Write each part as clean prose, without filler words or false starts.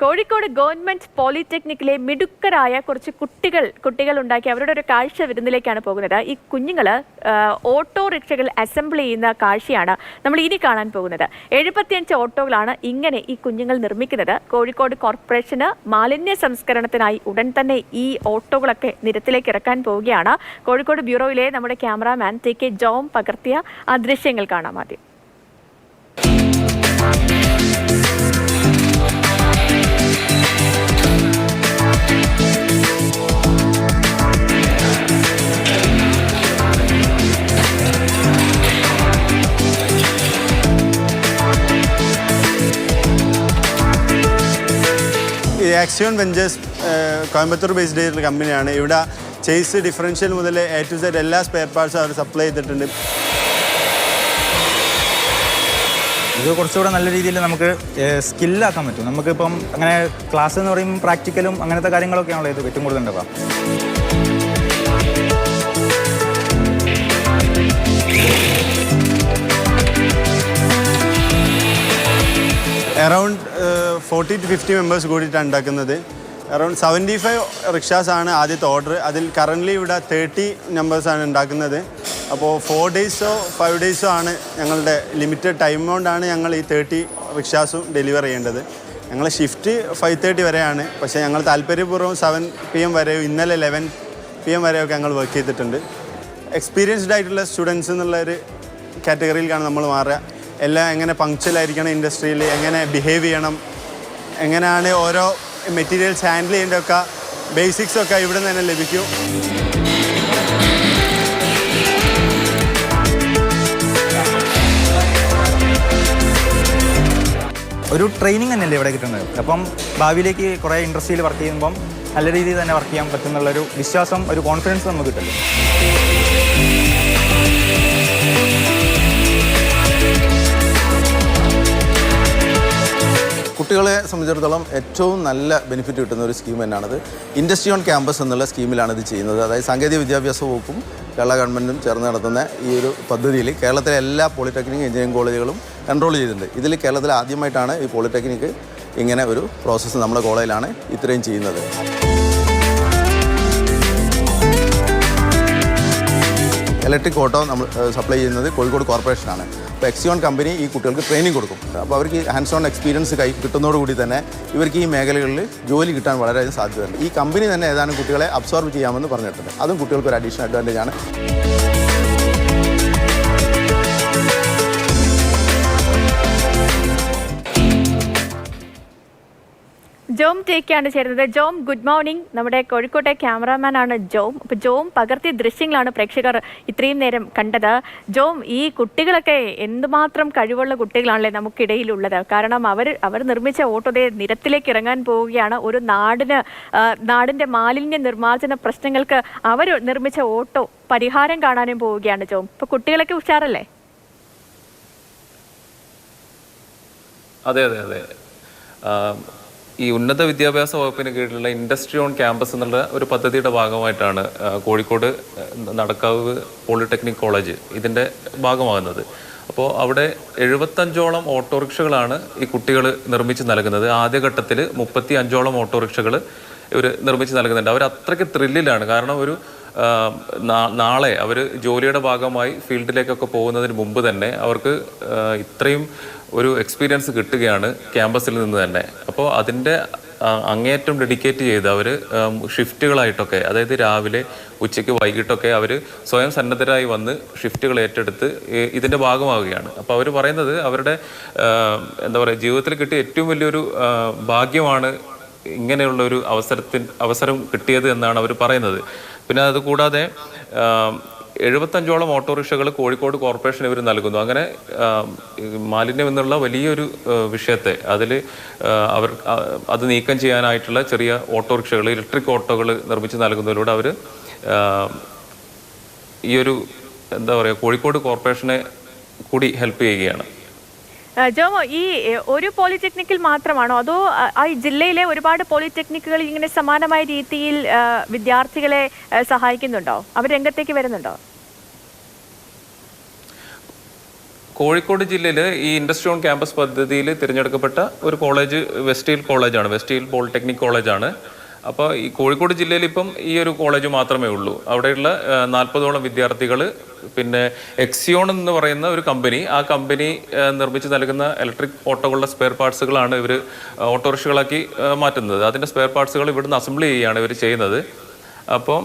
Kozhikode government പോളിടെക്നിക്കിലെ മിടുക്കരായ കുറച്ച് കുട്ടികൾ ഉണ്ടാക്കി അവരുടെ ഒരു കാഴ്ച വിരുന്നിലേക്കാണ് പോകുന്നത്. ഈ കുഞ്ഞുങ്ങൾ ഓട്ടോറിക്ഷകൾ അസംബിൾ ചെയ്യുന്ന കാഴ്ചയാണ് നമ്മൾ ഇനി കാണാൻ പോകുന്നത്. 75 ഓട്ടോകളാണ് ഇങ്ങനെ ഈ കുഞ്ഞുങ്ങൾ നിർമ്മിക്കുന്നത്. കോഴിക്കോട് കോർപ്പറേഷന് മാലിന്യ സംസ്കരണത്തിനായി ഉടൻ തന്നെ ഈ ഓട്ടോകളൊക്കെ നിരത്തിലേക്ക് ഇറക്കാൻ പോവുകയാണ്. കോഴിക്കോട് ബ്യൂറോയിലെ നമ്മുടെ ക്യാമറാമാൻ TK ജോം പകർത്തിയ ആ ദൃശ്യങ്ങൾ കാണാം ആദ്യം. ആക്സിയോൺ വെഞ്ചേഴ്സ് കോയമ്പത്തൂർ ബേസ്ഡ് ആയിട്ടുള്ള കമ്പനിയാണ്. ഇവിടെ ചേസ് ഡിഫറൻഷ്യൽ മുതൽ A to Z എല്ലാ സ്പെയർ പാർട്സും അവർ സപ്ലൈ ചെയ്തിട്ടുണ്ട്. ഇത് കുറച്ചുകൂടെ നല്ല രീതിയിൽ നമുക്ക് സ്കില്ലാക്കാൻ പറ്റും. നമുക്കിപ്പം അങ്ങനെ ക്ലാസ് എന്ന് പറയുമ്പോൾ പ്രാക്ടിക്കലും അങ്ങനത്തെ കാര്യങ്ങളൊക്കെയാണല്ലോ ഇത് ഏറ്റവും കൂടുതൽ ഉണ്ടാവുക. അറൗണ്ട് 40 to 50 മെമ്പേഴ്സ് കൂടിയിട്ടാണ് ഉണ്ടാക്കുന്നത്. അറൗണ്ട് 75 റിക്ഷാസാണ് ആദ്യത്തെ ഓർഡർ. അതിൽ കറൻ്റ്ലി ഇവിടെ 30 നമ്പേഴ്സാണ് ഉണ്ടാക്കുന്നത്. അപ്പോൾ 4 ഡേയ്സോ 5 ഡേയ്സോ ആണ് ഞങ്ങളുടെ ലിമിറ്റഡ് ടൈം കൊണ്ടാണ് ഞങ്ങൾ ഈ 30 റിക്ഷാസും ഡെലിവർ ചെയ്യേണ്ടത്. ഞങ്ങൾ ഷിഫ്റ്റ് 5:30 വരെയാണ്. പക്ഷേ ഞങ്ങൾ താല്പര്യപൂർവ്വം 7 PM വരെയോ ഇന്നലെ 11 PM വരെയൊക്കെ ഞങ്ങൾ വർക്ക് ചെയ്തിട്ടുണ്ട്. എക്സ്പീരിയൻസ്ഡ് ആയിട്ടുള്ള സ്റ്റുഡൻസ് എന്നുള്ളൊരു കാറ്റഗറിയിലാണ് നമ്മൾ മാറുക. എല്ലാം എങ്ങനെ പങ്ക്ച്വലായിരിക്കണം, ഇൻഡസ്ട്രിയിൽ എങ്ങനെ ബിഹേവ് ചെയ്യണം, എങ്ങനെയാണ് ഓരോ മെറ്റീരിയൽസ് ഹാൻഡിൽ ചെയ്യേണ്ടതൊക്കെ ബേസിക്സൊക്കെ ഇവിടെ നിന്ന് തന്നെ ലഭിക്കും. ഒരു ട്രെയിനിങ് തന്നെയല്ലേ ഇവിടെ കിട്ടുന്നത്. അപ്പം ഭാവിയിലേക്ക് കുറേ ഇൻഡസ്ട്രിയിൽ വർക്ക് ചെയ്യുമ്പം നല്ല രീതിയിൽ തന്നെ വർക്ക് ചെയ്യാൻ പറ്റുന്നുള്ളൊരു വിശ്വാസം, ഒരു കോൺഫിഡൻസ് നമുക്ക് കിട്ടുമല്ലോ. കുട്ടികളെ സംബന്ധിച്ചിടത്തോളം ഏറ്റവും നല്ല ബെനിഫിറ്റ് കിട്ടുന്ന ഒരു സ്കീം തന്നെയാണത്. ഇൻഡസ്ട്രി ഓൺ ക്യാമ്പസ് എന്നുള്ള സ്കീമിലാണ് ഇത് ചെയ്യുന്നത്. അതായത് സാങ്കേതിക വിദ്യാഭ്യാസ വകുപ്പും കേരള ഗവൺമെൻറ്റും ചേർന്ന് നടത്തുന്ന ഈ ഒരു പദ്ധതിയിൽ കേരളത്തിലെ എല്ലാ പോളിടെക്നിക് എഞ്ചിനീയറിംഗ് കോളേജുകളും എൻറോൾ ചെയ്തിട്ടുണ്ട്. ഇതിൽ കേരളത്തിൽ ആദ്യമായിട്ടാണ് ഈ പോളിടെക്നിക്ക് ഇങ്ങനെ ഒരു പ്രോസസ്സ് നമ്മുടെ കോളേജിലാണ് ഇത്രയും ചെയ്യുന്നത്. ഇലക്ട്രിക് ഓട്ടോ നമ്മൾ സപ്ലൈ ചെയ്യുന്നത് കോഴിക്കോട് കോർപ്പറേഷനാണ്. അപ്പോൾ എക്സിയോൺ കമ്പനി ഈ കുട്ടികൾക്ക് ട്രെയിനിങ് കൊടുക്കും. അപ്പോൾ അവർക്ക് ഹാൻഡ്സ് ഓൺ എക്സ്പീരിയൻസ് കിട്ടുന്നതോടുകൂടി തന്നെ ഇവർക്ക് ഈ മേഖലകളിൽ ജോലി കിട്ടാൻ വളരെയധികം സാധ്യതയുണ്ട്. ഈ കമ്പനി തന്നെ ഏതാനും കുട്ടികളെ അബ്സോർബ് ചെയ്യാമെന്ന് പറഞ്ഞിട്ടുണ്ട്. അതും കുട്ടികൾക്ക് ഒരു അഡീഷണൽ അഡ്വാൻറ്റേജ് ആണ്. ജോം ടേക്കാണ് ചേരുന്നത്. Jom, good morning. നമ്മുടെ കോഴിക്കോട്ടെ ക്യാമറാമാനാണ് ജോം. അപ്പോൾ ജോം പകർത്തിയ ദൃശ്യങ്ങളാണ് പ്രേക്ഷകർ ഇത്രയും നേരം കണ്ടത്. ജോം, ഈ കുട്ടികളൊക്കെ എന്തുമാത്രം കഴിവുള്ള കുട്ടികളാണല്ലേ നമുക്കിടയിലുള്ളത്. കാരണം അവർ നിർമ്മിച്ച ഓട്ടോയെ നിരത്തിലേക്ക് ഇറങ്ങാൻ പോവുകയാണ്. ഒരു നാടിൻ്റെ മാലിന്യ നിർമ്മാർജ്ജന പ്രശ്നങ്ങൾക്ക് അവർ നിർമ്മിച്ച ഓട്ടോ പരിഹാരം കാണാനും പോവുകയാണ്. ജോം, ഇപ്പോൾ കുട്ടികളൊക്കെ ഉഷാറല്ലേ? അതെ അതെ അതെ ഈ ഉന്നത വിദ്യാഭ്യാസ വകുപ്പിന് കീഴിലുള്ള ഇൻഡസ്ട്രി ഓൺ ക്യാമ്പസ് എന്നുള്ള ഒരു പദ്ധതിയുടെ ഭാഗമായിട്ടാണ് കോഴിക്കോട് നടക്കാവ് പോളിടെക്നിക് കോളേജ് ഇതിൻ്റെ ഭാഗമാകുന്നത്. അപ്പോൾ അവിടെ 75ഓളം ഓട്ടോറിക്ഷകളാണ് ഈ കുട്ടികൾ നിർമ്മിച്ച് നൽകുന്നത്. ആദ്യഘട്ടത്തിൽ 35ഓളം ഓട്ടോറിക്ഷകൾ ഇവർ നിർമ്മിച്ച് നൽകുന്നുണ്ട്. അവർ അത്രയ്ക്ക് ത്രില്ലിലാണ്. കാരണം ഒരു നാളെ അവർ ജോലിയുടെ ഭാഗമായി ഫീൽഡിലേക്കൊക്കെ പോകുന്നതിന് മുമ്പ് തന്നെ അവർക്ക് ഇത്രയും ഒരു എക്സ്പീരിയൻസ് കിട്ടുകയാണ് ക്യാമ്പസിൽ നിന്ന് തന്നെ. അപ്പോൾ അതിൻ്റെ അങ്ങേയറ്റം ഡെഡിക്കേറ്റ് ചെയ്ത് അവർ ഷിഫ്റ്റുകളായിട്ടൊക്കെ, അതായത് രാവിലെ ഉച്ചയ്ക്ക് വൈകിട്ടൊക്കെ അവർ സ്വയം സന്നദ്ധരായി വന്ന് ഷിഫ്റ്റുകൾ ഏറ്റെടുത്ത് ഇതിൻ്റെ ഭാഗമാവുകയാണ്. അപ്പോൾ അവർ പറയുന്നത് അവരുടെ എന്താ പറയുക, ജീവിതത്തിൽ കിട്ടിയ ഏറ്റവും വലിയൊരു ഭാഗ്യമാണ് ഇങ്ങനെയുള്ളൊരു അവസരം കിട്ടിയത് എന്നാണ് അവർ പറയുന്നത്. പിന്നെ അതുകൂടാതെ 75ഓളം ഓട്ടോറിക്ഷകൾ കോഴിക്കോട് കോർപ്പറേഷൻ ഇവർ നൽകുന്നു. അങ്ങനെ മാലിന്യം എന്നുള്ള വലിയൊരു വിഷയത്തെ അത് നീക്കം ചെയ്യാനായിട്ടുള്ള ചെറിയ ഓട്ടോറിക്ഷകൾ, ഇലക്ട്രിക് ഓട്ടോകൾ നിർമ്മിച്ച് നൽകുന്നതിലൂടെ അവർ ഈ ഒരു എന്താ പറയുക കോഴിക്കോട് കോർപ്പറേഷനെ കൂടി ഹെൽപ്പ് ചെയ്യുകയാണ്. ജോമോ, ഈ ഒരു പോളിടെക്നിക്കിൽ മാത്രമാണോ അതോ ഈ ജില്ലയിലെ ഒരുപാട് പോളിടെക്നിക്കുകൾ ഇങ്ങനെ സമാനമായ രീതിയിൽ വിദ്യാർത്ഥികളെ സഹായിക്കുന്നുണ്ടോ? അവർ രംഗത്തേക്ക് വരുന്നുണ്ടോ? കോഴിക്കോട് ജില്ലയിൽ ഈ ഇൻഡസ്ട്രി ഓൺ ക്യാമ്പസ് പദ്ധതിയിൽ തിരഞ്ഞെടുക്കപ്പെട്ട ഒരു കോളേജ് വെസ്റ്റ് ഹിൽ കോളേജാണ്, വെസ്റ്റ് ഹിൽ പോളിടെക്നിക് കോളേജാണ്. അപ്പോൾ ഈ കോഴിക്കോട് ജില്ലയിൽ ഇപ്പം ഈ ഒരു കോളേജ് മാത്രമേ ഉള്ളൂ. അവിടെയുള്ള 40ഓളം വിദ്യാർത്ഥികൾ, പിന്നെ എക്സിയോൺ എന്ന് പറയുന്ന ഒരു കമ്പനി, ആ കമ്പനി നിർമ്മിച്ച് നൽകുന്ന ഇലക്ട്രിക് ഓട്ടോകളുടെ സ്പെയർ പാർട്സുകളാണ് ഇവർ ഓട്ടോറിക്ഷകളാക്കി മാറ്റുന്നത്. അതിൻ്റെ സ്പെയർ പാർട്സുകൾ ഇവിടുന്ന് അസംബ്ലി ചെയ്യുകയാണ് ഇവർ ചെയ്യുന്നത്. അപ്പം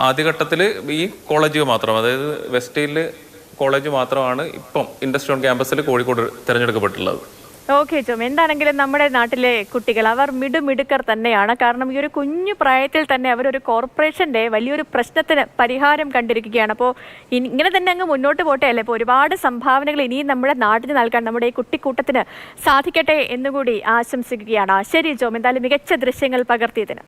ആദ്യഘട്ടത്തിൽ ഈ കോളേജ് മാത്രം, അതായത് വെസ്റ്റ് ഹിൽ കോളേജ് മാത്രമാണ് ഇപ്പം ഇൻഡസ്ട്രി ഓൺ ക്യാമ്പസിൽ കോഴിക്കോട് തിരഞ്ഞെടുക്കപ്പെട്ടുള്ളത്. ഓക്കെ ജോം, എന്താണെങ്കിലും നമ്മുടെ നാട്ടിലെ കുട്ടികൾ അവർ മിടുക്കർ തന്നെയാണ്. കാരണം ഈ ഒരു കുഞ്ഞു പ്രായത്തിൽ തന്നെ അവരൊരു കോർപ്പറേഷന്റെ വലിയൊരു പ്രശ്നത്തിന് പരിഹാരം കണ്ടിരിക്കുകയാണ്. അപ്പോൾ ഇങ്ങനെ തന്നെ അങ്ങ് മുന്നോട്ട് പോട്ടെ അല്ലേ. ഇപ്പോൾ ഒരുപാട് സംഭാവനകൾ ഇനിയും നമ്മുടെ നാട്ടിന് നൽകാൻ നമ്മുടെ ഈ കുട്ടിക്കൂട്ടത്തിന് സാധിക്കട്ടെ എന്നുകൂടി ആശംസിക്കുകയാണ്. ശരി ജോം, എന്തായാലും മികച്ച ദൃശ്യങ്ങൾ പകർത്തിയതിന്.